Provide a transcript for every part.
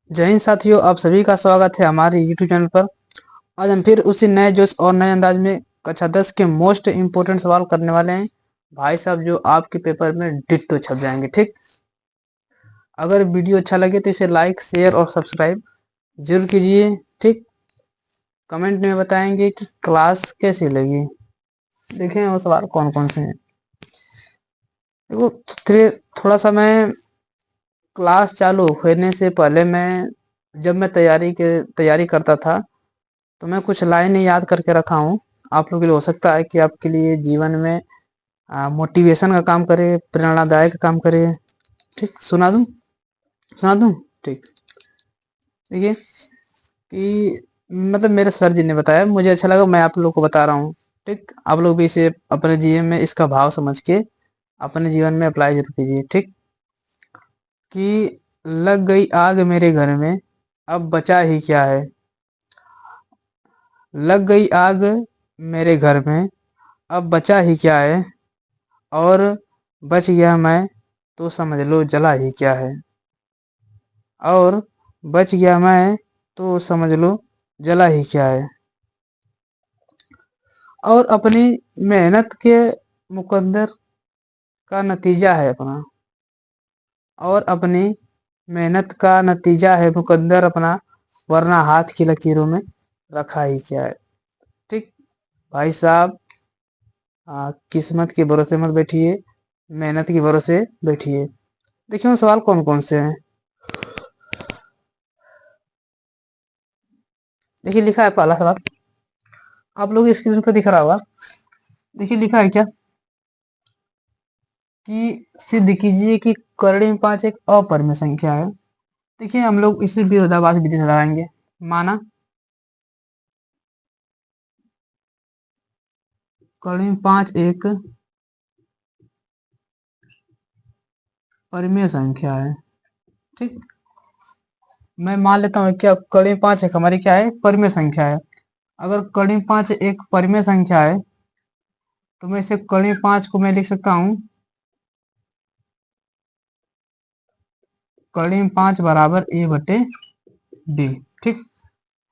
जय हिंद साथियों, आप सभी का स्वागत है हमारे YouTube चैनल पर। आज हम फिर उसी नए जोश और नए अंदाज में कक्षा 10 के मोस्ट इम्पोर्टेंट सवाल करने वाले हैं भाई साहब, जो आपके पेपर में डिट्टो छप जाएंगे। ठीक, अगर वीडियो अच्छा लगे तो इसे लाइक, शेयर और सब्सक्राइब जरूर कीजिए। ठीक, कमेंट में बताएंगे कि क्लास कैसी लगी। देखें वो सवाल कौन कौन से हैं। देखो, थोड़ा सा मैं क्लास चालू होने से पहले जब मैं तैयारी करता था, तो मैं कुछ लाइनें याद करके रखा हूँ आप लोगों के लिए। हो सकता है कि आपके लिए जीवन में मोटिवेशन का काम करे, प्रेरणादायक काम करे। ठीक, सुना दूं। ठीक, देखिए कि मतलब मेरे सर जी ने बताया, मुझे अच्छा लगा, मैं आप लोग को बता रहा हूँ। ठीक, आप लोग भी इसे अपने जीवन में इसका भाव समझ के अपने जीवन में अप्लाई जरूर कीजिए। ठीक, कि लग गई आग मेरे घर में, अब बचा ही क्या है। लग गई आग मेरे घर में, अब बचा ही क्या है। और बच गया मैं तो समझ लो जला ही क्या है। और बच गया मैं तो समझ लो जला ही क्या है। और अपनी मेहनत के मुकद्दर का नतीजा है अपना। और अपनी मेहनत का नतीजा है मुकद्दर अपना, वरना हाथ की लकीरों में रखा ही क्या है। ठीक, भाई साहब, किस्मत के भरोसे मत बैठिए, मेहनत के भरोसे बैठिए। देखिए वो सवाल कौन कौन से हैं। देखिए लिखा है पहला सवाल, आप लोग स्क्रीन पर दिख रहा होगा। देखिए लिखा है क्या कि सिद्ध कीजिए कि कर्ण में 5 एक अपरिमेय संख्या है। देखिए हम लोग इसे विरोधाभास विधि से लगाएंगे। माना कर्ण में 5 एक परिमेय संख्या है। ठीक, मैं मान लेता हूँ क्या कर्ण में 5 एक हमारी क्या है, परिमेय संख्या है। अगर कर्ण में 5 एक परिमेय संख्या है, तो मैं इसे कर्ण में 5 को मैं लिख सकता हूँ कर्ण में 5 बराबर ए बटे बी। ठीक,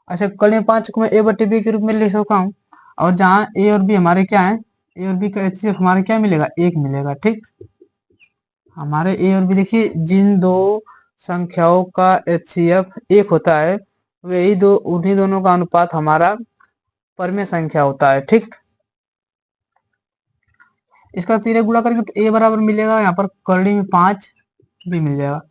अच्छा कर्ण में 5 को मैं ए बटे बी के रूप में लिख सकता हूँ। और जहाँ ए और बी हमारे क्या है, ए और बी का एचसीएफ हमारे क्या मिलेगा, एक मिलेगा। ठीक, हमारे ए और बी, देखिए जिन दो संख्याओं का एचसीएफ एक होता है, वही दो उन्हीं दोनों का अनुपात हमारा परमेय संख्या होता है। ठीक, इसका तिर्यक गुणा करेंगे तो ए बराबर मिलेगा, यहाँ पर कर्ण में 5 भी मिल जाएगा।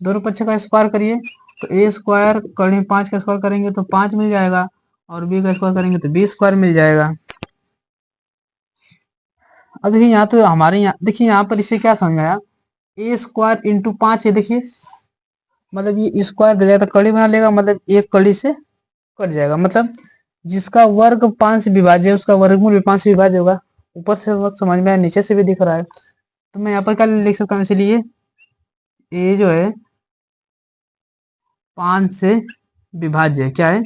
दोनों पक्ष का स्क्वायर करिए तो ए स्क्वायर कर्ण में 5 का स्क्वायर करेंगे तो 5 मिल जाएगा, और बी का स्क्वायर करेंगे तो बी स्क्वायर मिल जाएगा। अब देखिए यहाँ तो हमारे यहाँ देखिए यहाँ पर इसे क्या समझाया, ए स्क्वायर इंटू 5 है। देखिए मतलब ये स्क्वायर दे जाएगा तो कड़ी बना लेगा, मतलब एक कड़ी से कट जाएगा। मतलब जिसका वर्ग 5 से विभाज्य है उसका वर्गमूल भी 5 से विभाज्य होगा। ऊपर से बहुत समझ में आया, नीचे से भी दिख रहा है। तो मैं यहाँ पर क्या लिख सकता हूँ, इसलिए ए जो है 5 से विभाज्य है। क्या है,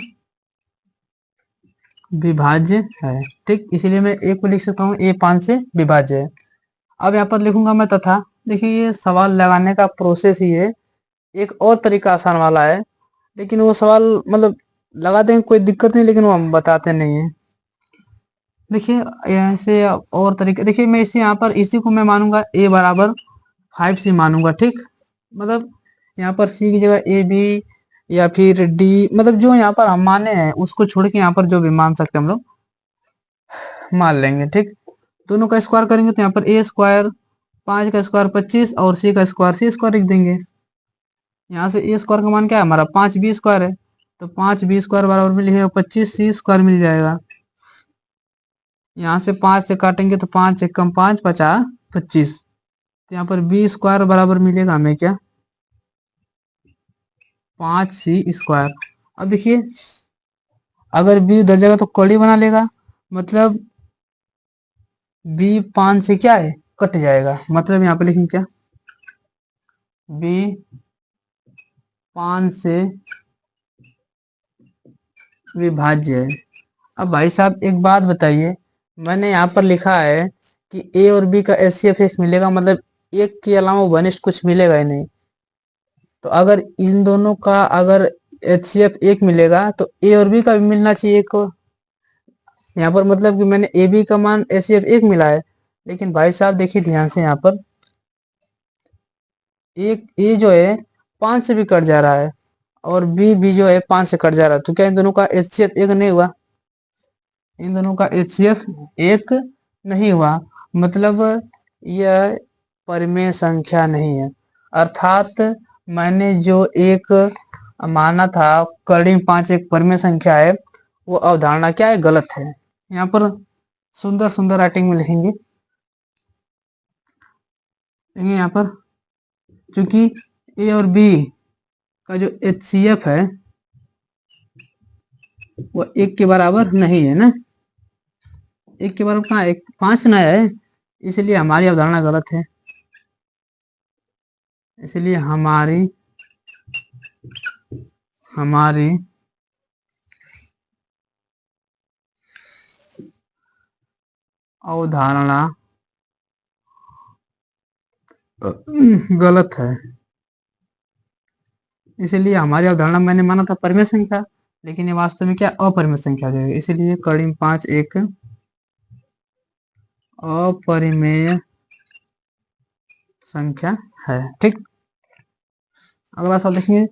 विभाज्य है। ठीक, इसीलिए मैं ए को लिख सकता हूँ ए 5 से विभाज्य है। अब यहाँ पर लिखूंगा मैं तथा। देखिए ये सवाल लगाने का प्रोसेस ही है, एक और तरीका आसान वाला है, लेकिन वो सवाल मतलब लगा देंगे कोई दिक्कत नहीं, लेकिन वो हम बताते नहीं है। देखिए ऐसे और तरीके, देखिए मैं इसे यहाँ पर इसी को मैं मानूंगा ए बराबर 5 सी मानूंगा। ठीक, मतलब यहाँ पर सी की जगह ए बी या फिर डी, मतलब जो यहाँ पर हम माने हैं उसको छोड़ के यहाँ पर जो भी मान सकते हैं हम लोग मान लेंगे। ठीक, दोनों का स्क्वायर करेंगे तो यहाँ पर ए स्क्वायर 5 का स्क्वायर 25 और सी का स्क्वायर सी स्क्वायर लिख देंगे। यहाँ से ए स्क्वायर का मान क्या है हमारा, 5 बी स्क्वायर है, तो 5 बी स्क्वायर बराबर में लिखेगा 25 सी स्क्वायर मिल जाएगा। यहाँ से 5 से काटेंगे तो 5 एक कम 5 बचा 25, तो यहाँ पर बी स्क्वायर बराबर मिलेगा हमें क्या, 5 सी स्क्वायर। अब देखिए अगर बी उधर जाएगा तो कड़ी बना लेगा, मतलब बी 5 से क्या है कट जाएगा, मतलब यहाँ पे लिखेंगे क्या, बी 5 से विभाज्य है। अब भाई साहब एक बात बताइए, मैंने यहाँ पर लिखा है कि ए और बी का एचसीएफ एक मिलेगा, मतलब एक के अलावा वनिष्ठ कुछ मिलेगा ही नहीं। तो अगर इन दोनों का अगर HCF एक मिलेगा तो ए और बी का भी मिलना चाहिए एक। यहाँ पर मतलब कि मैंने ए बी का मान HCF एक मिला है, लेकिन भाई साहब देखिए ध्यान से, यहाँ पर एक ए जो है 5 से भी कट जा रहा है और बी जो है 5 से कट जा रहा है, तो क्या इन दोनों का HCF एक नहीं हुआ? इन दोनों का HCF एक नहीं हुआ, मतलब यह परिमेय संख्या नहीं है। अर्थात मैंने जो एक माना था कड़ी 5 एक परिमेय संख्या है, वो अवधारणा क्या है, गलत है। यहाँ पर सुंदर सुंदर राइटिंग में लिखेंगे, यहाँ पर चूंकि ए और बी का जो HCF है वो एक के बराबर नहीं है ना, एक के बराबर कहाँ, एक 5 ना है, इसलिए हमारी अवधारणा गलत है। इसलिए हमारी हमारी अवधारणा गलत है। इसलिए हमारी अवधारणा मैंने माना था परिमेय संख्या, लेकिन ये वास्तव में क्या, अपरिमेय संख्या है। इसलिए कड़ी 5 एक अपरिमेय संख्या है। ठीक, अगला सवाल देखिए,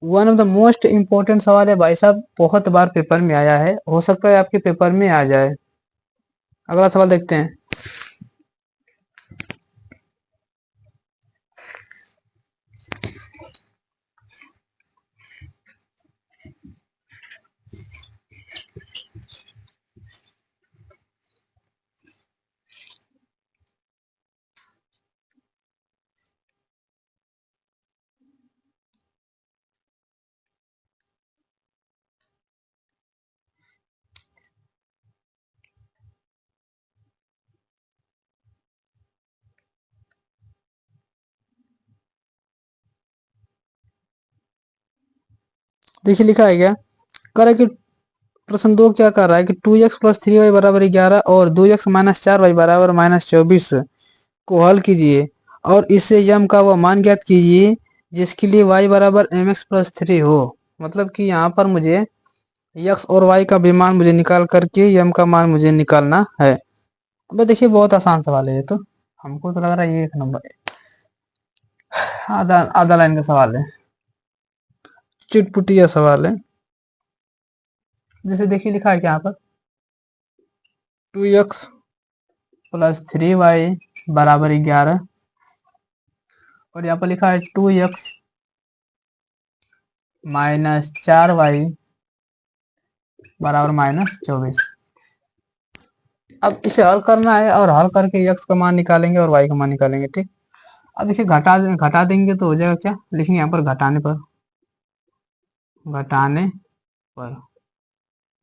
one of the most important सवाल है भाई साहब, बहुत बार पेपर में आया है, हो सकता है आपके पेपर में आ जाए। अगला सवाल देखते हैं। देखिए लिखा है क्या, कह रहा है कि प्रश्न 2 क्या कर रहा है कि 2x प्लस 3y बराबर 11 और 2x माइनस 4y बराबर माइनस 24 को हल कीजिए और इससे यम का वह मान ज्ञात कीजिए जिसके लिए y बराबर mx प्लस 3 हो। मतलब कि यहाँ पर मुझे x और y का भी मान मुझे निकाल करके यम का मान मुझे निकालना है। अब देखिए बहुत आसान सवाल है ये, तो हमको तो लग रहा है ये एक नंबर आधा आधा लाइन का सवाल है, चिटपुटिया सवाल है। जैसे देखिए लिखा है क्या यहाँ पर, 2x प्लस 3y बराबर 11 और यहाँ पर लिखा है 2x माइनस 4y बराबर माइनस 24। अब इसे हल करना है और हल करके x का मान निकालेंगे और y का मान निकालेंगे। ठीक, अब देखिए घटा देंगे तो हो जाएगा क्या, लिखेंगे यहाँ पर घटाने पर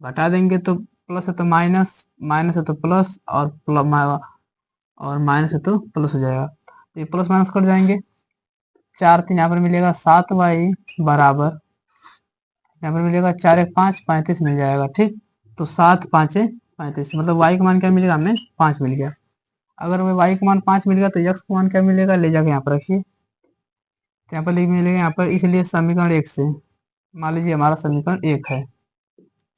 घटा देंगे तो प्लस है तो माइनस, माइनस है तो प्लस और माइनस है तो प्लस हो जाएगा, तो ये प्लस माइनस कट जाएंगे। 4 3 यहाँ पर मिलेगा 7y बराबर, यहाँ पर मिलेगा 4 1 5 35 मिल जाएगा। ठीक, तो 7 5 35, मतलब y का मान क्या मिलेगा, हमें 5 मिल गया। अगर हमें y का मान 5 मिल गया तो x का मान क्या मिलेगा, ले जाके यहाँ पर रखिए, तो यहाँ पर मिलेगा यहाँ पर, इसलिए समीकरण 1 से मान लीजिए हमारा समीकरण 1 है,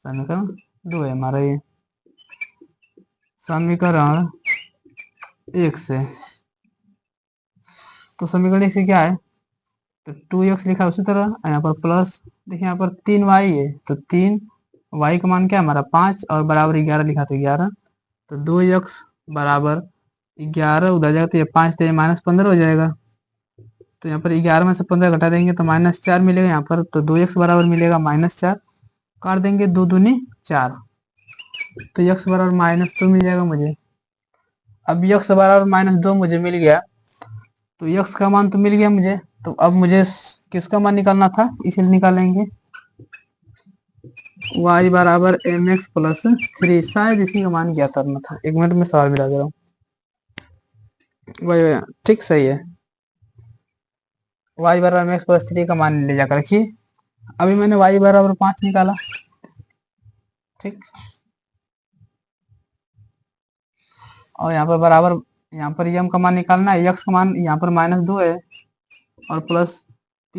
समीकरण 2 है हमारा ये, समीकरण 1 से, तो समीकरण 1 से क्या है, तो 2x लिखा है उसी तरह, यहाँ पर प्लस, देखिए यहाँ पर 3y है तो 3y का मान क्या है हमारा 5 और बराबर 11 लिखा तो 11, तो 2x बराबर 11 उधर जाएगा तो ये 5 तो ये माइनस 15 हो जाएगा, तो यहाँ पर 11 में से 15 घटा देंगे तो माइनस 4 मिलेगा यहाँ पर, तो 2x बराबर मिलेगा माइनस 4, काट देंगे 2 दूनी 4, तो x बराबर माइनस 2 मिल जाएगा मुझे। अब x बराबर माइनस 2 मुझे मिल गया, तो x का मान तो मिल गया मुझे, तो अब मुझे किसका मान निकालना था, इसलिए निकालेंगे y बराबर mx प्लस 3, शायद इसी का मान ज्ञात करना था। 1 मिनट में सवाल मिला दे रहा हूँ, वही ठीक सही है, y बराबर mx प्लस 3 का मान ले जाकर रखिए। अभी मैंने y बराबर 5 निकाला। ठीक, और यहाँ पर बराबर, यहाँ पर यम का मान निकालना है, x का मान यहाँ पर माइनस 2 है और प्लस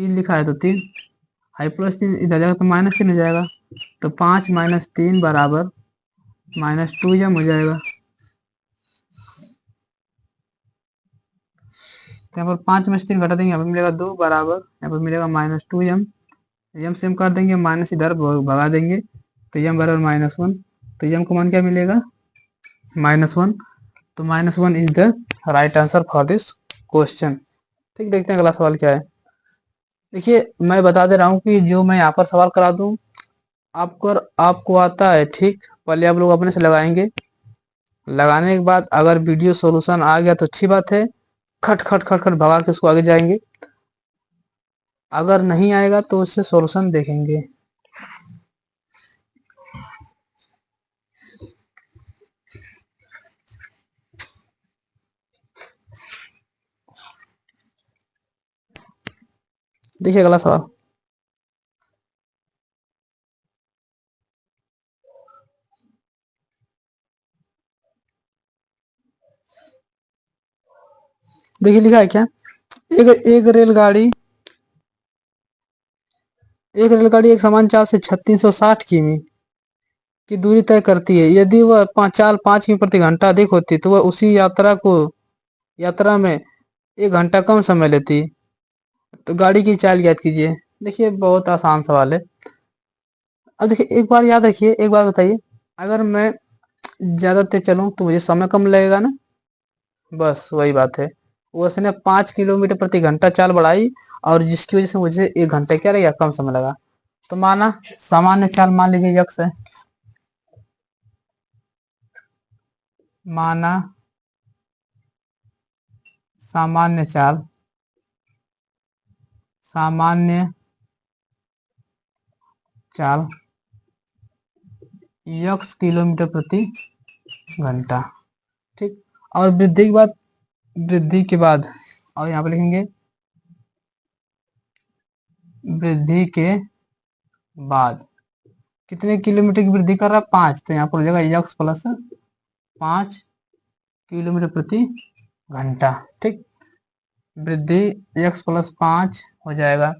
3 लिखा है तो 3, हाई प्लस 3 इधर जाएगा तो -3 हो जाएगा, तो 5 माइनस 3 बराबर -2m हो जाएगा। तो यहाँ पर 5 में से 3 घटा देंगे, यहाँ पर मिलेगा 2 बराबर, यहाँ पर मिलेगा -2m, एम से एम काट देंगे, माइनस इधर भगा देंगे, तो एम बराबर -1, तो एम का मान क्या मिलेगा -1, तो -1 is the right answer for this question. ठीक, देखते हैं अगला सवाल क्या है। देखिए मैं बता दे रहा हूँ कि जो मैं यहाँ पर सवाल करा दूँ आपको आता है, ठीक, पहले आप लोग अपने से लगाएंगे, लगाने के बाद अगर वीडियो सॉल्यूशन आ गया तो अच्छी बात है, खट खट खट खट भगा के उसको आगे जाएंगे, अगर नहीं आएगा तो उससे सॉल्यूशन देखेंगे। देखिए अगला सवाल, देखिए लिखा है क्या, एक एक रेलगाड़ी एक रेलगाड़ी एक समान चाल से 3660 किमी की दूरी तय करती है। यदि वह चाल 5 किमी प्रति घंटा अधिक होती तो वह उसी यात्रा में 1 घंटा कम समय लेती, तो गाड़ी की चाल ज्ञात कीजिए। देखिए बहुत आसान सवाल है। अब देखिए एक बार याद रखिए, एक बार बताइए, अगर मैं ज्यादा तेज चलूं तो मुझे समय कम लगेगा ना, बस वही बात है। वो उसने 5 किलोमीटर प्रति घंटा चाल बढ़ाई और जिसकी वजह से मुझे 1 घंटे क्या लगा, कम समय लगा। तो माना सामान्य चाल मान लीजिए यक्स है, माना सामान्य चाल, सामान्य चाल यक्स किलोमीटर प्रति घंटा, ठीक। और वृद्धि के बाद और यहाँ पे लिखेंगे वृद्धि के बाद कितने किलोमीटर की वृद्धि कर रहा है, 5, तो यहाँ पर हो जाएगा यक्स प्लस 5 किलोमीटर प्रति घंटा, ठीक। वृद्धि यक्स प्लस 5 हो जाएगा।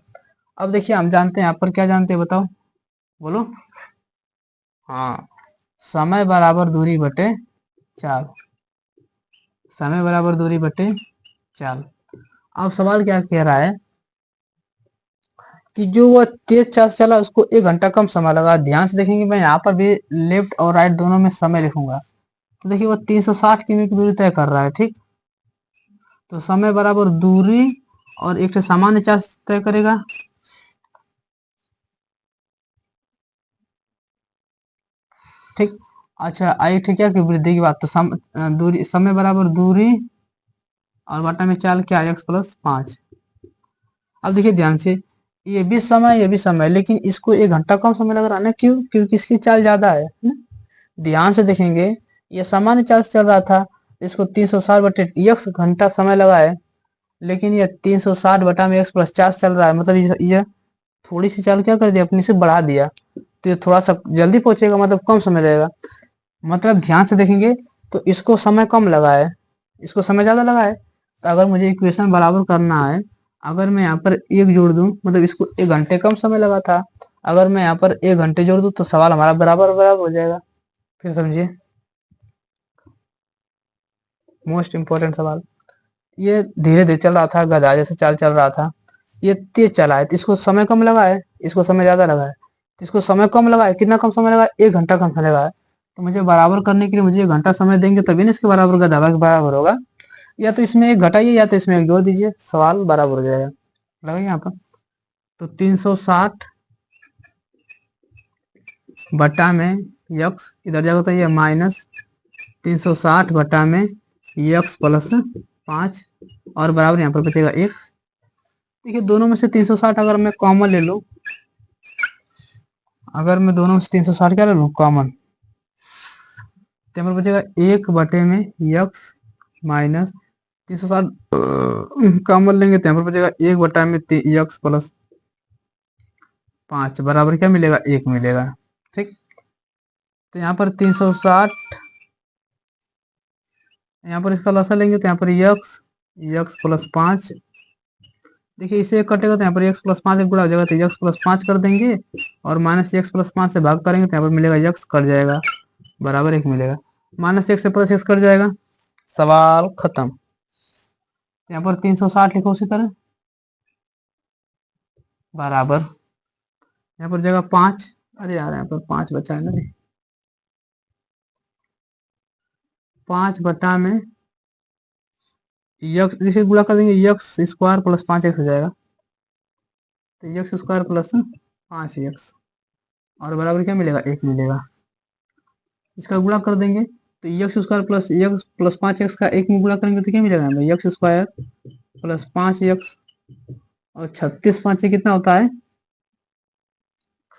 अब देखिए हम जानते हैं, यहाँ पर क्या जानते हैं बताओ, बोलो। हाँ, समय बराबर दूरी बटे चाल, समय बराबर दूरी बटे चाल। अब सवाल क्या कह रहा है कि जो वह तेज चाल चला उसको 1 घंटा कम समय लगा। ध्यान से देखेंगे, मैं यहाँ पर भी लेफ्ट और राइट दोनों में समय लिखूंगा। तो देखिए वो 360 किमी की दूरी तय कर रहा है, ठीक। तो समय बराबर दूरी और एक से सामान्य चाल तय करेगा, ठीक। अच्छा आई ठीक है कि वृद्धि की बात, तो दूरी, समय बराबर दूरी और बटा में चाल क्या, एक्स प्लस 5। अब देखिए ध्यान से, ये भी समय, लेकिन इसको 1 घंटा कम समय लग रहा है ना, क्यों, क्योंकि इसकी चाल ज्यादा है ना? ध्यान से देखेंगे, ये सामान्य चाल से चल रहा था, इसको 360 बटे एक्स घंटा समय लगा है, लेकिन ये 360 बटा में एक्स प्लस 4 चल रहा है, मतलब ये थोड़ी सी चाल क्या कर दिया, अपनी से बढ़ा दिया, तो ये थोड़ा सा जल्दी पहुंचेगा, मतलब कम समय लगेगा। मतलब ध्यान से देखेंगे तो इसको समय कम लगा है, इसको समय ज्यादा लगा है। तो अगर मुझे इक्वेशन बराबर करना है, अगर मैं यहाँ पर 1 जोड़ दूं, मतलब इसको 1 घंटे कम समय लगा था, अगर मैं यहाँ पर 1 घंटे जोड़ दूं तो सवाल हमारा बराबर बराबर हो जाएगा। फिर समझिए, मोस्ट इंपॉर्टेंट सवाल, ये धीरे धीरे चल रहा था, गधा जैसे चाल चल रहा था, ये तेज चला है तो इसको समय कम लगा है, इसको समय ज्यादा लगा है, तो इसको समय कम लगा है, कितना कम समय लगा है, 1 घंटा कम समय लगा है। तो मुझे बराबर करने के लिए मुझे 1 घंटा समय देंगे तभी ना इसके बराबर गधा के बराबर होगा। या तो इसमें एक घटाइए या तो इसमें एक जोड़ दीजिए, सवाल बराबर हो जाएगा। लगाइए यहाँ पर, तो 360 बटा में यक्स इधर जाएगा तो ये माइनस 360 बटा में यक्स प्लस 5 और बराबर यहाँ पर बचेगा 1। देखिए दोनों में से 360 अगर मैं कॉमन ले लूँ, अगर मैं दोनों में से 360 क्या ले लूँ कॉमन, तो यहाँ पर बचेगा 1 बटे में यक्स माइनस 360 कॉमन लेंगे तो यहाँ पर बचेगा 1 बटा में यक्स प्लस 5 बराबर क्या मिलेगा, 1 मिलेगा, ठीक। तो यहाँ पर 360, यहाँ पर इसका लसा लेंगे तो यहाँ पर यक्स प्लस 5 देखिए इसे कटेगा तो यहाँ पर एक्स प्लस 5 एक गुणा हो जाएगा, तो एक्स प्लस 5 कर देंगे और माइनस एक्स प्लस 5 से भाग करेंगे तो यहाँ पर मिलेगा एक्स कट जाएगा, बराबर 1 मिलेगा। माइनस एक्स से प्लस एक्स कट जाएगा, सवाल खत्म। यहाँ पर 360 लिखो उसी तरह, बराबर यहाँ पर जगह 5, अरे यार यहाँ पर 5 बचा है ना, 5 बटा में यक्स, जिसे गुणा कर देंगे यक्स स्क्वायर प्लस 5 एक्स हो जाएगा, तो यक्स स्क्वायर प्लस 5 एक्स और बराबर क्या मिलेगा, 1 मिलेगा। इसका गुणा कर देंगे तो यक्स स्क्वायर प्लस 5 एक्स का 1 में गुणा करेंगे तो क्या मिलेगा हमें, यक्स स्क्वायर प्लस 5 एक्स और 36 5 से कितना होता है,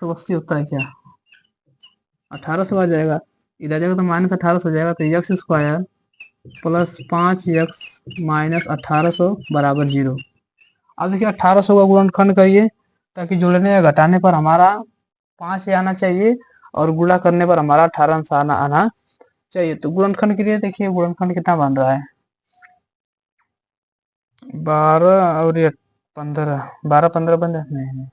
180 होता है क्या, 1800 आ जाएगा। इधर जाएगा तो माइनस 1800 हो जाएगा, तो x square plus 5 x minus 1800 बराबर 0। अब देखिए 1800 का गुणनखंड करिए ताकि जोड़ने या घटाने पर हमारा 5 आना चाहिए और गुणा करने पर हमारा 18 आना चाहिए। तो गुणनखंड के लिए देखिए गुणनखंड कितना बन रहा है, 12 और ये 15, 12 15 बन रहा है, नहीं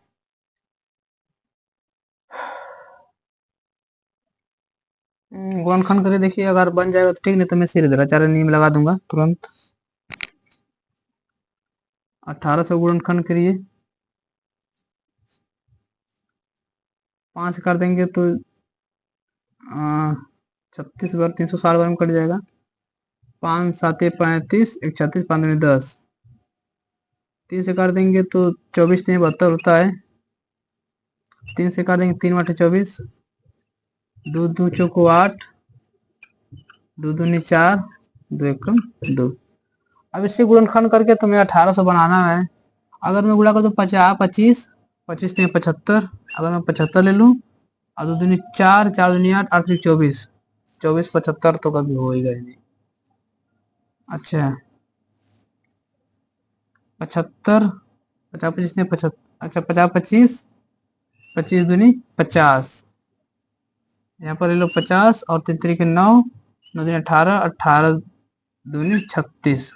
गुणनखंड करिए, देखिए अगर बन जाएगा तो ठीक, नहीं तो मैं सीधे आचार्य नियम लगा दूंगा तुरंत। 1800 गुणनखंड करिए, 5 कर देंगे तो 36 बार 360 बार में कट जाएगा, 5 7 35 1 36 5 दूनी 10, 3 से काट देंगे तो 24 3 72 होता है, 3 से काट देंगे 3 8 24, 2 2 चौको 8, 2 दूनी 4, 2 1 2। अब इससे गुणनखंड करके तुम्हें 1800 बनाना है। अगर मैं गुणा कर दूं 50 25 25 3 75, अगर मैं 75 ले लूं और 2 दूनी 4 4 दूनी 8 8 24, 24 75 तो कभी होएगा ही नहीं। अच्छा 75, 50 25 ने 75, अच्छा 50 25 25 दूनी 50, यहाँ पर ले लो 50 और 3 3 के 9 9 दूनी 18 18 दूनी 36,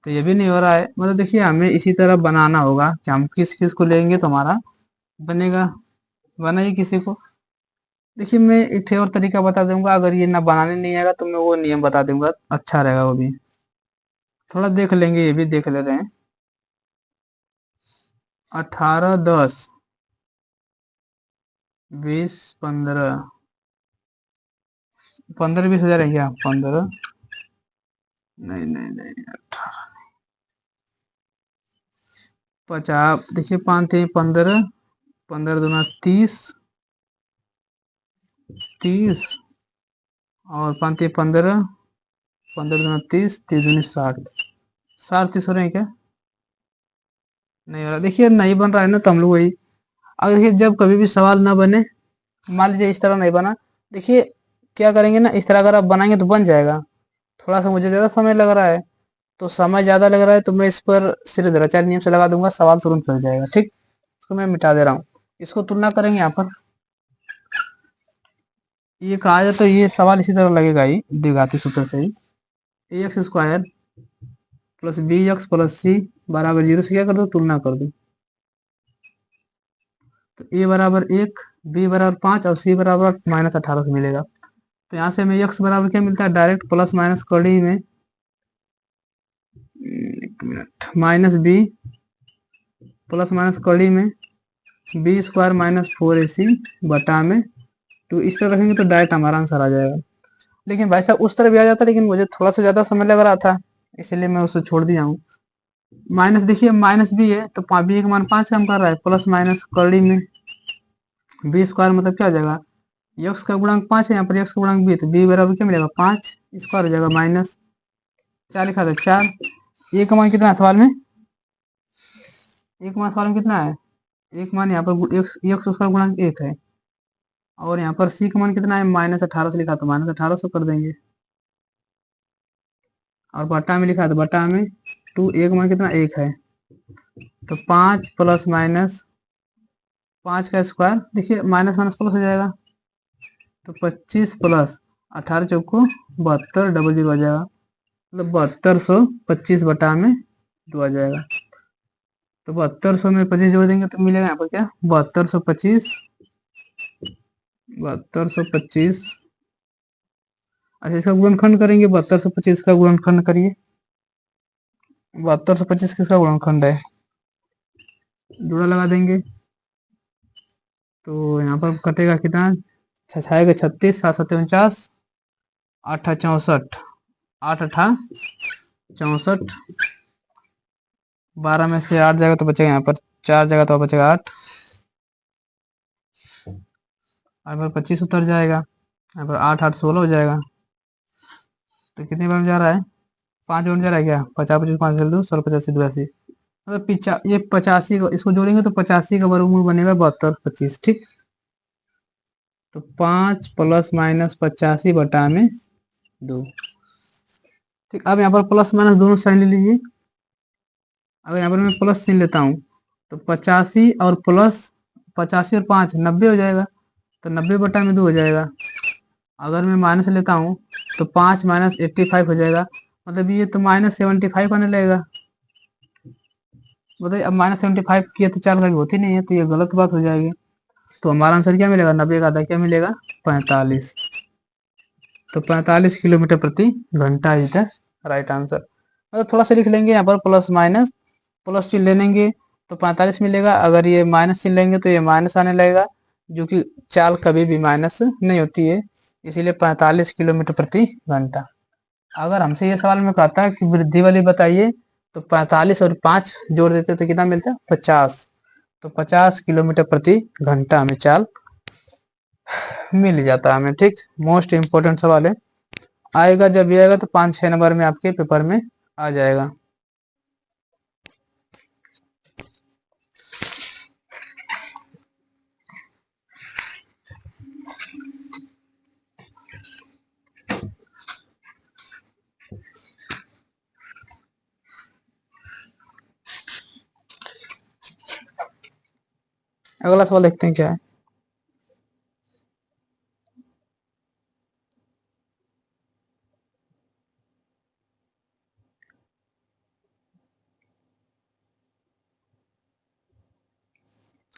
तो ये भी नहीं हो रहा है। मतलब देखिए हमें इसी तरह बनाना होगा कि हम किस किस को लेंगे तो हमारा बनेगा, बनाइए किसी को। देखिए मैं एक और तरीका बता दूंगा, अगर ये ना बनाने नहीं आएगा तो मैं वो नियम बता दूंगा, अच्छा रहेगा वो भी, थोड़ा देख लेंगे, ये भी देख ले रहे हैं। 18 10 20 15 15 20 हजार है क्या, 15 नहीं नहीं नहीं 50, देखिए 5 3 15 15 दूना 30 30 और 5 3 15 15 दूना 30 30 दूनी 60, 60 30 हो रहे हैं क्या, नहीं हो रहा। देखिए नहीं बन रहा है ना, तो हम लोग वही, अगर देखिए जब कभी भी सवाल ना बने, मान लीजिए इस तरह नहीं बना, देखिए क्या करेंगे ना, इस तरह अगर आप बनाएंगे तो बन जाएगा। थोड़ा सा मुझे ज़्यादा समय लग रहा है, तो समय ज़्यादा लग रहा है तो मैं इस पर सिर्फ द्रोणाचार्य नियम से लगा दूंगा, सवाल तुरंत लग जाएगा। ठीक, इसको मैं मिटा दे रहा हूँ, इसको तुलना करेंगे यहाँ पर, ये कहा जाए तो ये सवाल इसी तरह लगेगा ही, द्विघाती सूत्र से ही, A X square plus B X plus C बराबर 0 से क्या कर दो, तुलना कर दो, तो ए बराबर 1 बी बराबर 5 और सी बराबर माइनस 18 मिलेगा। तो यहाँ से हमें एक्स बराबर क्या मिलता है, डायरेक्ट प्लस माइनस कड़ी में, एक minute, minus B plus minus कड़ी में बी स्क्वायर माइनस 4ac बटा में 2, इस तरह रखेंगे तो डायरेक्ट हमारा आंसर आ जाएगा। लेकिन भाई साहब उस तरह भी आ जाता, लेकिन मुझे थोड़ा सा ज़्यादा समय लग रहा था, इसलिए मैं उसे छोड़ दिया हूँ। माइनस देखिए माइनस बी है तो बी का मान 5 कम कर रहा है, प्लस माइनस कड़ी में बी स्क्वायर मतलब क्या हो जाएगा, यक्स का गुणांक 5 है, यहाँ पर यक्स का गुणांक बी, तो बी बराबर क्या मिलेगा 5 स्क्वायर हो जाएगा माइनस 4 लिखा था 4, ए का मान कितना है सवाल में, एक मान सवाल में कितना है, एक मान यहाँ पर एक उसका गुणांक 1 है, और यहाँ पर सी का मान कितना है माइनस 18 लिखा, तो माइनस 18 कर देंगे, और बटा में लिखा, तो बटा में 2, एक मान कितना 1 है, तो 5 प्लस माइनस 5 का स्क्वायर, देखिए माइनस माइनस प्लस हो जाएगा, तो 25 प्लस 18 चौको 72 डबल 0 आ जाएगा, मतलब 7225 बटा में 2 आ जाएगा। तो 7200 में 25 जोड़ देंगे तो मिलेगा यहाँ पर क्या, 7225, 7225। अच्छा, इसका गुणनखंड करेंगे, 7225 का गुणनखंड करिए। 7225 किसका गुणनखंड है, जोड़ा लगा देंगे तो यहाँ पर कटेगा कितना, छछाएगा 36, 7 7 49, 8 8 64, 8 8 64, 12 में से 8 जाएगा तो बचेगा यहाँ पर 4 जाएगा तो बचेगा 8, यहाँ पर 25 उतर जाएगा, यहाँ पर 8 8 16 हो जाएगा। तो कितनी बार में जा रहा है, 5 बार में जा रहा है क्या, 50 25 5 2 16 85 82, मतलब ये 85 को इसको जोड़ेंगे तो 85 का वर्गमूल बनेगा 7225। ठीक, तो 5 प्लस माइनस 85 बटा में 2। ठीक, अब यहाँ पर प्लस माइनस दोनों साइन ले लीजिए। अगर यहाँ पर मैं प्लस साइन लेता हूँ तो 85 और प्लस 85 और 5 90 हो जाएगा, तो 90 बटा में 2 हो जाएगा। अगर मैं माइनस लेता हूँ तो 5 माइनस 85 हो जाएगा, मतलब ये तो माइनस 75 आने लगेगा। बताइए, अब माइनस 75 की तो चाल कभी होती नहीं है, तो ये गलत बात हो जाएगी। तो हमारा आंसर क्या मिलेगा, 90 का आधा क्या मिलेगा, 45। तो 45 किलोमीटर प्रति घंटा इज द राइट आंसर। मतलब थोड़ा सा लिख लेंगे यहाँ पर, प्लस माइनस, प्लस चिन्ह ले लेंगे तो 45 मिलेगा, अगर ये माइनस चिन्ह लेंगे तो ये माइनस आने लगेगा, जो कि चाल कभी भी माइनस नहीं होती है, इसीलिए 45 किलोमीटर प्रति घंटा। अगर हमसे ये सवाल में कहता है कि वृद्धि वाली बताइए, तो 45 और 5 जोड़ देते तो कितना मिलता है, 50। तो 50 किलोमीटर प्रति घंटा हमें चाल मिल जाता है हमें। ठीक, मोस्ट इम्पोर्टेंट सवाल है, आएगा जब ये आएगा तो 5 6 नंबर में आपके पेपर में आ जाएगा। अगला सवाल देखते हैं क्या है।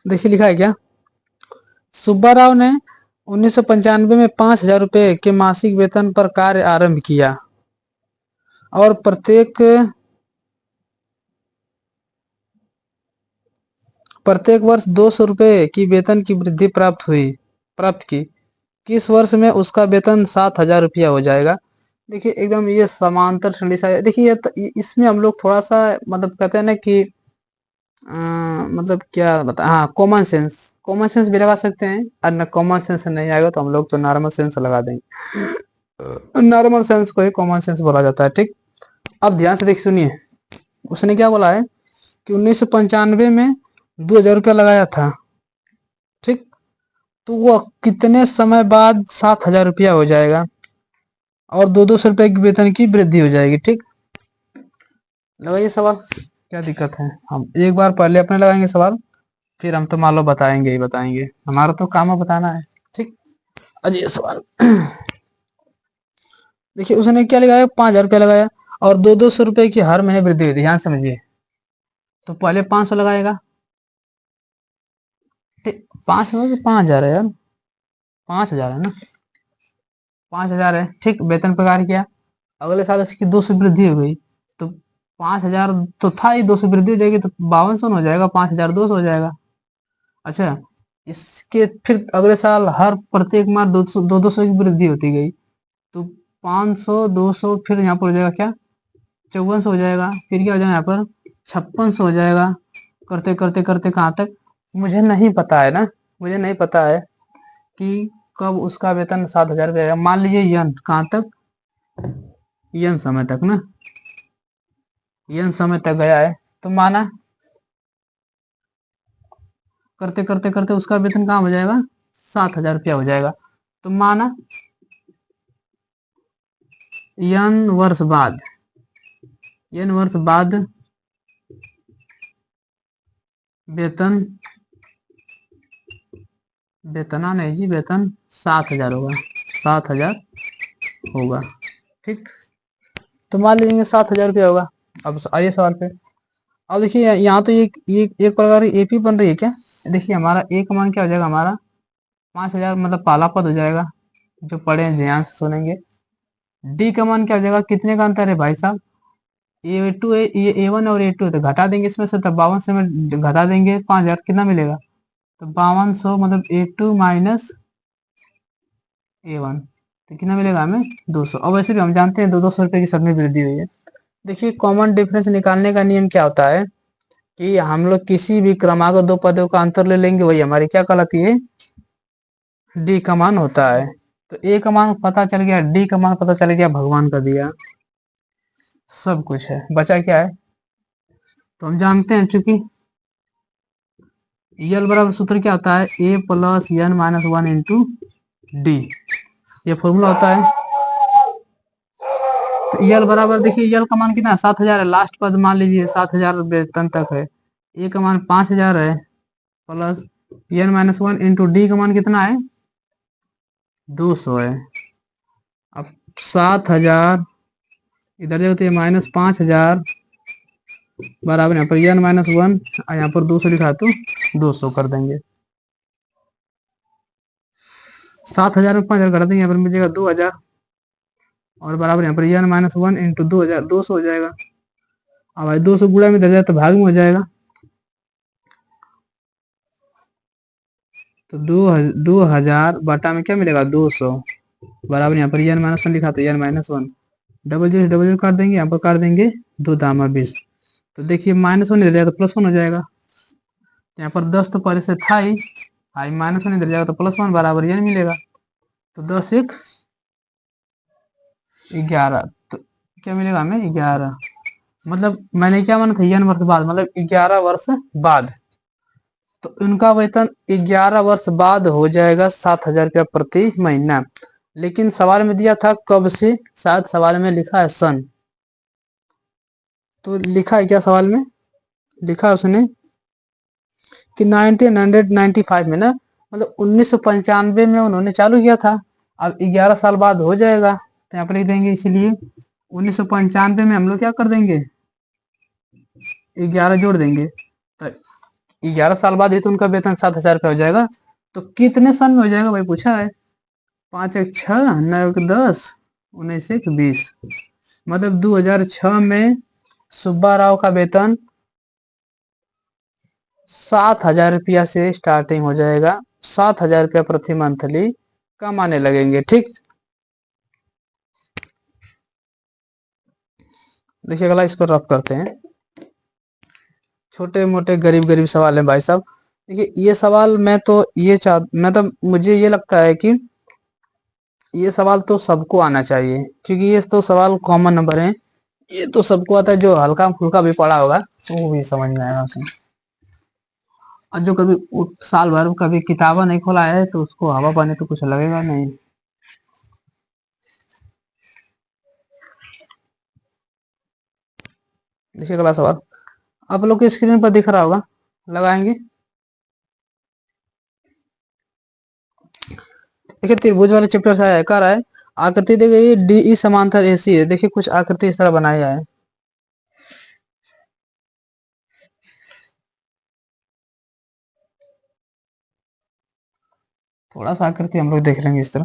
देखिए लिखा है क्या, सुब्बाराव ने 1995 में 5,000 रुपए के मासिक वेतन पर कार्य आरंभ किया और प्रत्येक वर्ष 200 रुपए की वेतन की वृद्धि प्राप्त की। किस वर्ष में उसका वेतन 7,000 रुपया हो जाएगा। देखिए एकदम ये समांतर श्रेणी सा है। देखिए इसमें हम लोग थोड़ा सा मतलब कहते हैं ना कि मतलब क्या बता, हाँ कॉमन सेंस, कॉमन सेंस भी लगा सकते हैं, और न कॉमन सेंस नहीं आएगा तो हम लोग तो नॉर्मल सेंस लगा देंगे, नॉर्मल सेंस को ही कॉमन सेंस बोला जाता है। ठीक, अब ध्यान से देख सुनिए, उसने क्या बोला है कि 1995 में 2,000 रुपया लगाया था। ठीक, तो वह कितने समय बाद 7,000 रुपया हो जाएगा और 200 रुपए की वेतन की वृद्धि हो जाएगी। ठीक, लगाइए सवाल, क्या दिक्कत है, हम एक बार पहले अपने लगाएंगे सवाल, फिर हम तो मान लो बताएंगे ही बताएंगे, हमारा तो काम है बताना है। ठीक, अजय सवाल देखिए, उसने क्या लगाया, 5,000 रुपया लगाया और 200 रुपए की हर महीने वृद्धि हुई, ध्यान समझिए। तो पहले 500 लगाएगा, ठीक, 5,000 है यार, 5,000 है ना, 5,000 है। ठीक, वेतन पगार किया, अगले साल इसकी 200 वृद्धि हो गई, तो 5,000 तो था ही, 200 वृद्धि हो जाएगी तो 5200 हो जाएगा, 5,200 हो जाएगा। अच्छा, इसके फिर अगले साल हर प्रत्येक माह 200 की वृद्धि होती गई, तो 500 200 फिर यहाँ पर हो जाएगा क्या, 5400 हो जाएगा, फिर क्या हो जाएगा यहाँ पर 5600 हो जाएगा, करते करते करते कहाँ तक मुझे नहीं पता है ना, मुझे नहीं पता है कि कब उसका वेतन 7,000 रुपया, मान लीजिए यन कहाँ तक, यन समय तक ना, यन समय तक गया है, तो माना करते करते करते उसका वेतन कहाँ हो जाएगा, 7,000 रुपया हो जाएगा। तो माना यन वर्ष बाद, यन वर्ष बाद वेतन, वेतना नहीं जी, वेतन 7,000 होगा, 7,000 होगा। ठीक, तो मान लीजिए 7,000 रुपया होगा। अब आइए सवाल पे, अब देखिए यहाँ तो ये एक प्रकार की एपी बन रही है क्या। देखिए हमारा ए का मान क्या हो जाएगा, हमारा 5,000 मतलब पाला पद हो जाएगा, जो पढ़े हैं ध्यान से सुनेंगे। डी का मान क्या हो जाएगा, कितने का अंतर है भाई साहब, ए टू ए, ये ए वन और ए टू, तो घटा देंगे इसमें से, तब 52 से में घटा देंगे 5,000, कितना मिलेगा, तो 5200 मतलब ए टू माइनस ए वन, तो कितना मिलेगा हमें 200। और वैसे भी हम जानते हैं 200 रुपये की सब में वृद्धि हुई है। देखिए कॉमन डिफरेंस निकालने का नियम क्या होता है कि हम लोग किसी भी क्रमांक दो पदों का अंतर ले लेंगे, वही हमारी क्या कहलाती है, डी का मान होता है। तो ए का मान पता चल गया, डी का मान पता चल गया, भगवान का दिया सब कुछ है, बचा क्या है, तो हम जानते हैं चूंकि यल बराबर सूत्र क्या होता है, A plus N minus one into D, ये फॉर्मूला होता है। तो यल बराबर देखिए यल का मान कितना है, 7,000 है, लास्ट पद मान लीजिए 7,000 वेतन तक है, ए का मान 5,000 है, plus N minus one into D का मान कितना है 200 है। अब 7,000 इधर जो होती है माइनस 5,000 बराबर यहाँ पर एन माइनस वन, यहाँ पर 200 लिखा तो 200 कर देंगे, 7,000 में 5,000 घटा देंगे, यहाँ पर मिलेगा 2,000, और बराबर यहाँ पर एन माइनस वन इंटू 2,000 200 हो जाएगा। अब भाई 200 गुणा में इधर जाए तो भाग में हो जाएगा, तो 2,000 बटा में क्या मिलेगा 200, बराबर यहाँ पर एन माइनस वन लिखा तो N minus one, double zero काट देंगे, यहाँ पर काट देंगे 2 दामा 20, तो देखिए माइनस वन इधर जाएगा तो प्लस वन हो जाएगा, यहाँ पर 10 तो पहले से था ही, आई माइनस वन इधर जाएगा तो प्लस वन, बराबर एन मिलेगा, तो 10 एक 11, तो क्या मिलेगा हमें 11, मतलब मैंने क्या माना था एन वर्ष बाद, मतलब 11 वर्ष बाद, तो उनका वेतन 11 वर्ष बाद हो जाएगा 7,000 रुपया प्रति महीना। लेकिन सवाल में दिया था कब से, शायद सवाल में लिखा है सन, तो लिखा है क्या सवाल में, लिखा है उसने कि 1995 में ना, मतलब 1995 में उन्होंने चालू किया था, अब 11 साल बाद हो जाएगा, तो यहाँ पर लिख देंगे, इसीलिए 1995 में हम लोग क्या कर देंगे 11 जोड़ देंगे, तो 11 साल बाद ही तो उनका वेतन 7,000 रुपया हो जाएगा। तो कितने सन में हो जाएगा भाई पूछा है, 5 एक 6, 9 एक 10, 19 एक 20, मतलब 2006 में सुब्बा राव का वेतन 7,000 रुपया से स्टार्टिंग हो जाएगा, 7,000 रुपया प्रति मंथली कमाने लगेंगे। ठीक, देखिए अगला इसको रफ करते हैं, छोटे मोटे गरीब गरीब सवाल है भाई साहब। देखिए ये सवाल मैं तो मुझे ये लगता है कि ये सवाल तो सबको आना चाहिए, क्योंकि ये तो सवाल कॉमन नंबर है, ये तो सबको आता है, जो हल्का फुल्का भी पढ़ा होगा तो वो भी समझ में आएगा उसे, और जो कभी साल भर कभी किताबा नहीं खोला है तो उसको हवा पानी तो कुछ लगेगा नहीं। देखिए अगला सवाल आप लोग की स्क्रीन पर दिख रहा होगा, लगाएंगे। देखिए त्रिभुज वाले चैप्टर से आया है, कह रहा है आकृति दी गई डी ई समांतर एसी है। देखिए कुछ आकृति इस तरह बनाया है, थोड़ा सा आकृति हम लोग देख लेंगे इस तरह।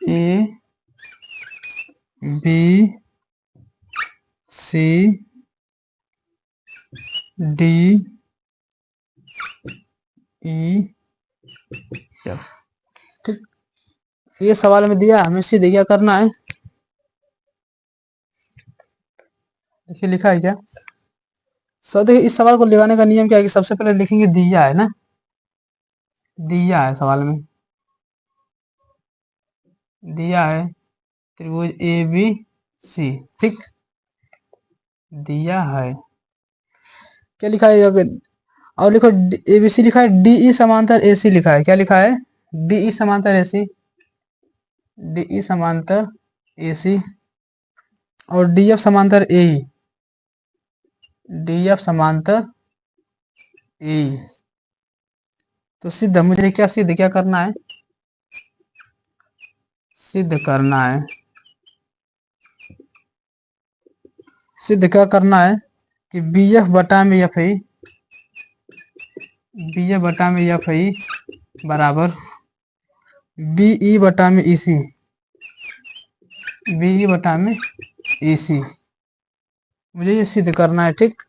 A B C D E F. ठीक, ये सवाल में दिया, हमें सीधे क्या करना है, देखिए लिखा है क्या सर। देखिए इस सवाल को लगाने का नियम क्या है कि सबसे पहले लिखेंगे दिया है ना, दिया है सवाल में, दिया है त्रिभुज ए बी सी। ठीक, दिया है क्या लिखा है, और लिखो एबीसी लिखा है, डीई समांतर एसी लिखा है। क्या लिखा है? डीई समांतर एसी, डीई समांतर एसी, और डीएफ समांतर एई, डीएफ समांतर एई। तो सिद्ध, मुझे क्या सिद्ध क्या करना है? सिद्ध करना है, सिद्ध क्या करना है कि बी एफ बटा में एफ आई, बी एफ बटा में एफ आई बराबर बीई बटा में ईसी, बीई बटा में ईसी। मुझे ये सिद्ध करना है। ठीक,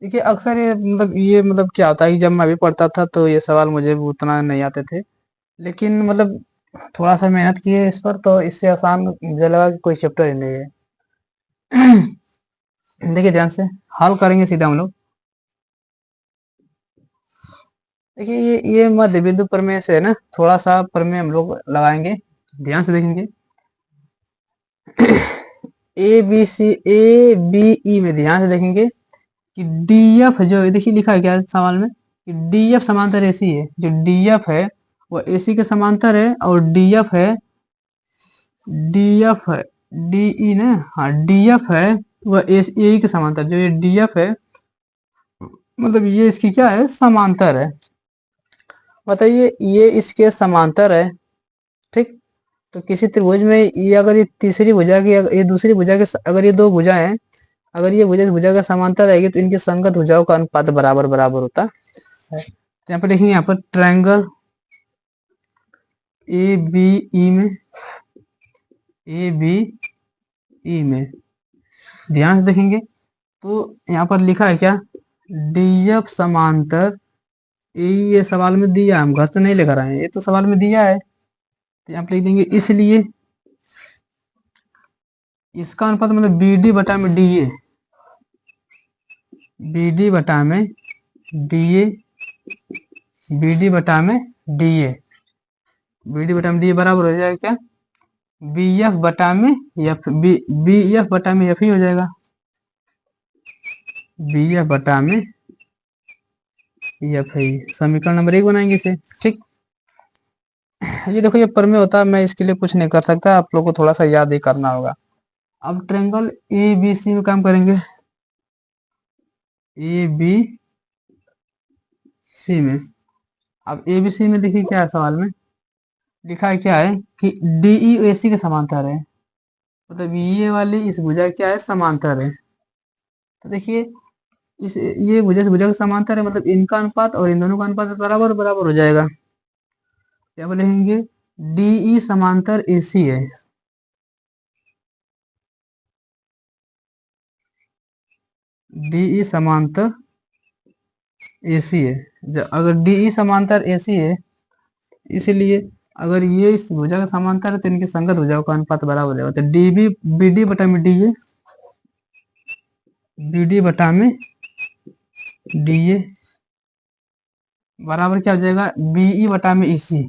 देखिए अक्सर ये क्या होता है कि जब मैं भी पढ़ता था तो ये सवाल मुझे भी उतना नहीं आते थे, लेकिन थोड़ा सा मेहनत की है इस पर, तो इससे आसान मुझे लगा कि कोई चैप्टर ही नहीं है। देखिए ध्यान से हल करेंगे सीधा हम लोग। देखिए ये मध्य बिंदु प्रमेय से है ना, थोड़ा सा प्रमेय हम लोग लगाएंगे, ध्यान से देखेंगे। ए B C A B E में ध्यान से देखेंगे कि डी एफ जो देखिए लिखा है क्या सवाल में कि डी एफ समांतर एसी है। जो डी एफ है वो एसी के समांतर है, और डी एफ है, डी एफ है डी ई ना, हाँ डी एफ है वह ए के समांतर। जो ये डी एफ है ये इसकी क्या है? समांतर है। बताइए ये इसके समांतर है। ठीक, तो किसी त्रिभुज में ये अगर ये तीसरी भुजा की, ये दूसरी भुजा के, अगर ये दो भुजा हैं, अगर ये भुजा भुजा का समांतर रहेगी तो इनकी संगत भुजाओं का अनुपात बराबर बराबर होता है। तो यहाँ पर देखेंगे, यहाँ पर ट्रायंगल ए बी ई में, ए बी ई में ध्यान से देखेंगे तो यहाँ पर लिखा है क्या? डी एफ समांतर ए। ये सवाल में दिया, हम घर से नहीं लेकर आए, ये तो सवाल में दिया है। तो यहाँ पर लिख देंगे इसलिए इसका अनुपात बी डी बटा में डी ए, बी डी बटा में डी ए, बी डी बटा में डी ए, बी डी बटा में डी ए बराबर हो जाएगा क्या? बी एफ बटा में एफ, बी एफ बटा में एफ ही हो जाएगा, बी एफ बटा में एफ ही। समीकरण नंबर 1 बनाएंगे इसे। ठीक, ये देखो ये प्रमेय होता है, मैं इसके लिए कुछ नहीं कर सकता, आप लोगों को थोड़ा सा याद ही करना होगा। अब ट्रायंगल ए बी सी में काम करेंगे, ए बी सी में। अब ए बी सी में देखिए क्या है सवाल में लिखा है, क्या है कि डीई ए सी के समांतर है, ये वाली इस भुजा क्या है? समांतर है। तो देखिए इस ये भुजा से भुजा के समांतर है, इनका अनुपात और इन दोनों का अनुपात बराबर बराबर हो जाएगा। क्या बोलेंगे? डीई समांतर एसी है, डीई समांतर एसी है। अगर डीई समांतर एसी है, इसलिए अगर ये इस भुजा का समांतर है तो इनकी संगत भुजाओं का अनुपात बराबर हो जाएगा। तो डी बी बी डी बटा में डी ए, बी डी बटा में डी ए बराबर क्या हो जाएगा? बीई बटा में ईसी,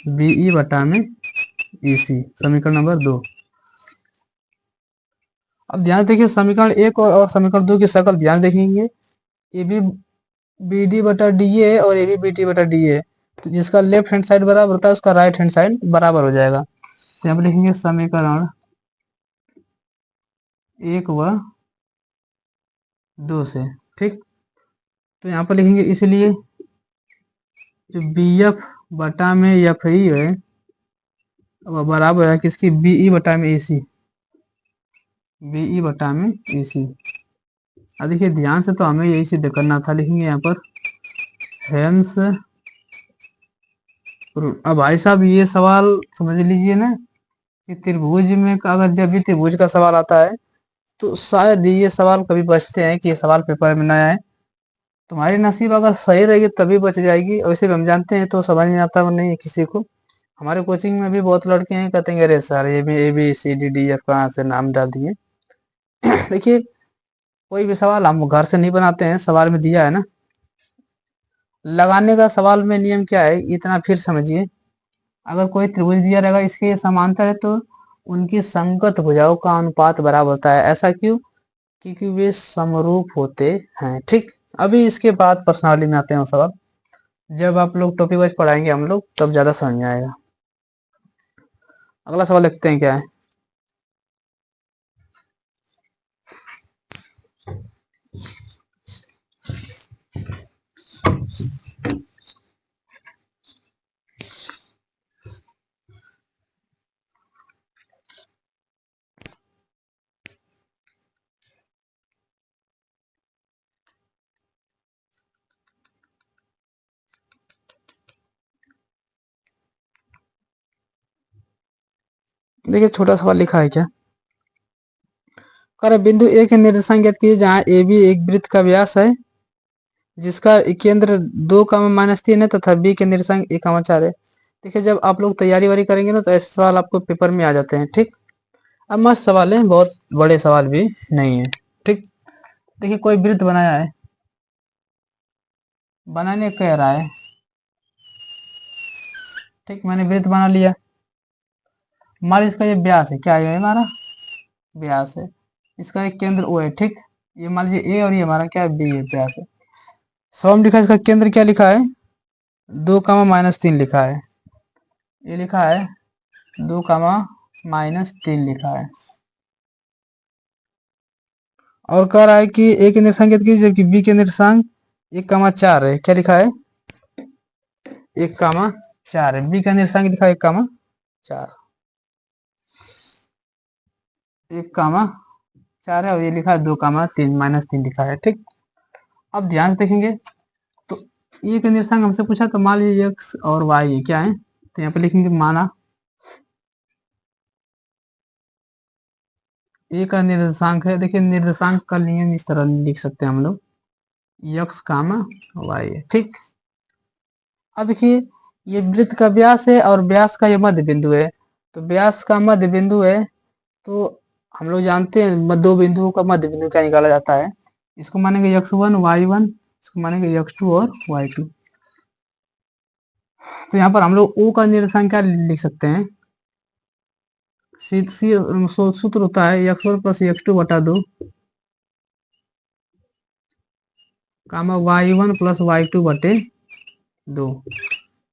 बीई बटा में ईसी। समीकरण नंबर 2। अब ध्यान देखिए समीकरण 1 और समीकरण 2 की शकल ध्यान देखेंगे। ए बी बी डी बटा डी ए और ए बी बी डी बटा डी ए, तो जिसका लेफ्ट हैंड साइड बराबर होता है उसका राइट हैंड साइड बराबर हो जाएगा। तो यहाँ पर लिखेंगे समीकरण 1 व 2 से। ठीक, तो यहाँ पर लिखेंगे इसलिए जो बी एफ बटा में एफ ई है वह बराबर है किसकी? बीई बटा में एसी, बीई बटा में एसी। अब देखिए ध्यान से, तो हमें यही सिद्ध करना था, लिखेंगे यहाँ पर हेंस रूल। अब भाई साहब ये सवाल समझ लीजिए ना कि त्रिभुज में अगर जब भी त्रिभुज का सवाल आता है तो शायद ये सवाल कभी बचते हैं कि ये सवाल पेपर में ना आए। तुम्हारी नसीब अगर सही रहेगी तभी बच जाएगी, वैसे भी हम जानते हैं तो समझ नहीं आता नहीं है किसी को। हमारे कोचिंग में भी बहुत लड़के हैं कहते हैं अरे सर ये भी A B C D D F कहाँ से नाम डाल दिए। देखिए कोई भी सवाल हम घर से नहीं बनाते हैं, सवाल में दिया है ना। लगाने का सवाल में नियम क्या है इतना फिर समझिए। अगर कोई त्रिभुज दिया रहेगा इसके समांतर है तो उनकी संगत भुजाओं का अनुपात बराबर होता है। ऐसा क्यों? क्योंकि वे समरूप होते हैं। ठीक, अभी इसके बाद प्रश्नावली में आते हैं सवाल। जब आप लोग टॉपिक वाइज पढ़ाएंगे हम लोग तब ज्यादा समझ में आएगा। अगला सवाल देखते हैं क्या है। देखिए छोटा सवाल लिखा है क्या, कह रहा है बिंदु ए के निर्देशांक ज्ञात कीजिए जहाँ ए बी एक वृत्त का व्यास है जिसका केंद्र 2, -3 है तथा बी के निर्देशांक 1, 4 है। देखिए जब आप लोग तैयारी वारी करेंगे ना तो ऐसे सवाल आपको पेपर में आ जाते हैं। ठीक, अब मस्त सवाल है, बहुत बड़े सवाल भी नहीं है। ठीक, देखिए कोई वृत्त बनाया है, बनाने कह रहा है। ठीक, मैंने वृत्त बना लिया, मान लीजिए इसका ये व्यास है, क्या है हमारा व्यास है, इसका एक केंद्र ओ है। ठीक, ये मान लीजिए ए और ये हमारा क्या है बी है, व्यास है। सौ में लिखा है इसका केंद्र क्या लिखा है 2, -3 लिखा है, ये लिखा है 2, -3 लिखा है। और कह रहा है कि ए के निर्देशांक ज्ञात कीजिए जबकि बी के निर्देशांक 1, 4 है। क्या लिखा है 1, 4 है, बी का निर्देशांक लिखा है 1, 4, 1, 4 है और ये लिखा है 2, 3 -3 लिखा है। ठीक, अब ध्यान से देखेंगे तो ये का निर्देशांक हमसे पूछा तो मान लीजिए एक्स और वाई क्या है, तो यहाँ पे लिखेंगे माना ए का निर्देशांक है। देखिए निर्देशांक का नियम इस तरह लिख सकते हैं हम लोग, यक्स कामा वाई है। ठीक, अब देखिए ये वृत्त का व्यास है और व्यास का ये मध्य बिंदु है, तो व्यास का मध्य बिंदु है तो हम लोग जानते हैं दो बिंदुओं का मध्य बिंदु क्या निकाला जाता है, इसको मानेंगे x1 y1, इसको मानेंगे x2 और y2। तो यहाँ पर हम लोग ओ का निर्देशांक क्या लिख सकते हैं, सूत्र होता है x1 + x2 बटा 2 कामा y1 + y2 बटे 2।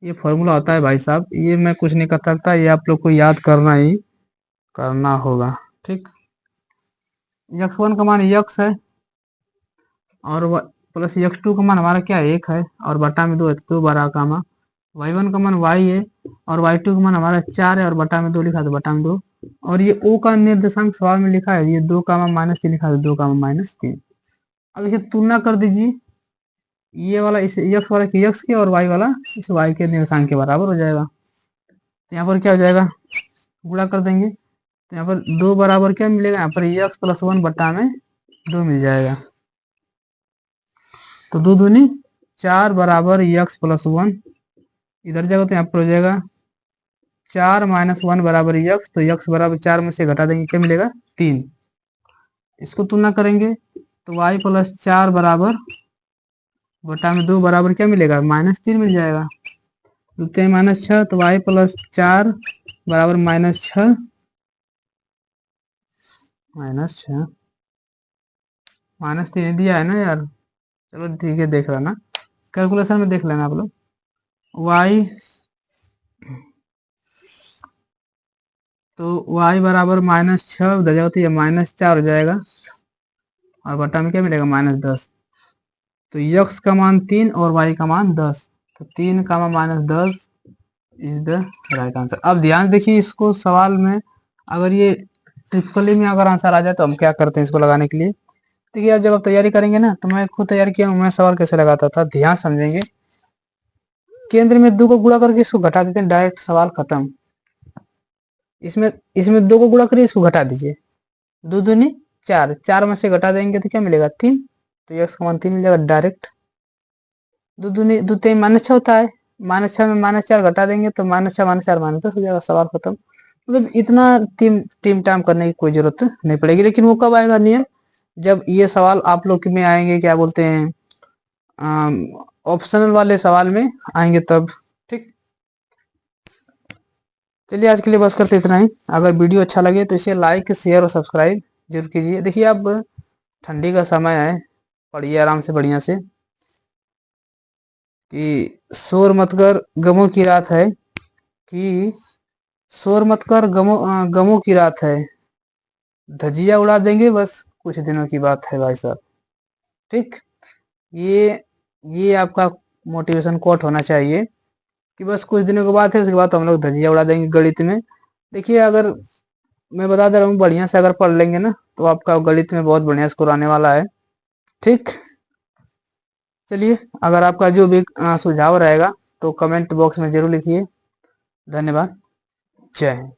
ये फॉर्मूला होता है भाई साहब, ये मैं कुछ नहीं कर सकता, ये आप लोग को याद करना ही करना होगा। ठीक, x1 का मान x है और प्लस x2 का मान हमारा क्या है 1 है और बटा में 2 है तो 2 बड़ा कामा y1 का मान y है और y2 का मान हमारा 4 है और बटा में 2 लिखा तो बटा में 2। और ये o का निर्देशांक सवाल में लिखा है ये 2, -3 लिखा है 2, -3। अब इसे तुलना कर दीजिए, ये वाला इस x वाला की x के और y वाला इस y के निर्देशांक के बराबर हो जाएगा। तो यहाँ पर क्या हो जाएगा गुणा कर देंगे तो यहाँ पर 2 बराबर क्या मिलेगा, यहाँ पर x + 1 बटा में 2 मिल जाएगा। तो 2 दूनी 4 बराबर x + 1, इधर जाएगा तो यहाँ पर हो जाएगा 4 - 1 बराबर x, तो x बराबर 4 में से घटा देंगे क्या मिलेगा 3। इसको तुलना करेंगे तो y + 4 बराबर बटा में 2 बराबर क्या मिलेगा -3 मिल जाएगा। 2 -6 तो y + 4 बराबर -6 -3 दिया है ना यार, चलो ठीक है देख लेना, कैलकुलेशन में देख लेना आप लोग। y तो y बराबर -6 उधर जाओ तो ये -4 हो जाएगा और बटा में क्या मिलेगा -10। तो x का मान 3 और y का मान 10, तो 3, -10 इज द राइट आंसर। अब ध्यान देखिए इसको सवाल में अगर ये ट्रिपली में अगर आंसर आ जाए तो हम क्या करते हैं इसको लगाने के लिए। देखिए अब जब आप तैयारी करेंगे ना तो मैं खुद तैयारी किया हूँ, मैं सवाल कैसे लगाता था ध्यान समझेंगे। केंद्र में 2 को गुणा करके इसको घटा देते हैं, डायरेक्ट सवाल खत्म। इसमें इसमें 2 को गुणा करिए इसको घटा दीजिए, 2 दूनी 4, 4 में से घटा देंगे तो क्या मिलेगा 3, तो x का मान 3 मिल जाएगा डायरेक्ट। 2 दूनी 2 3 -6 होता है, -6 में -4 घटा देंगे तो -6 -4 -10 हो जाएगा, सवाल खत्म। मतलब इतना टीम टाइम करने की कोई जरूरत नहीं पड़ेगी। लेकिन वो कब आएगा नियम, जब ये सवाल आप लोग में आएंगे क्या बोलते हैं ऑप्शनल वाले सवाल में आएंगे तब। ठीक, चलिए आज के लिए बस करते इतना ही। अगर वीडियो अच्छा लगे तो इसे लाइक शेयर और सब्सक्राइब जरूर कीजिए। देखिए अब ठंडी का समय है, पढ़िए आराम से बढ़िया से। कि शोर मत कर गमों की रात है, कि शोर मत कर गमों की रात है, धजिया उड़ा देंगे बस कुछ दिनों की बात है भाई साहब। ठीक, ये ये आपका मोटिवेशन कोट होना चाहिए कि बस कुछ दिनों के बाद है, उसके बाद तो हम लोग धजिया उड़ा देंगे गणित में। देखिए, अगर मैं बता दे रहा हूँ, बढ़िया से अगर पढ़ लेंगे ना तो आपका गणित में बहुत बढ़िया स्कोर आने वाला है। ठीक, चलिए, अगर आपका जो भी सुझाव रहेगा तो कमेंट बॉक्स में जरूर लिखिए। धन्यवाद। जय हिंद।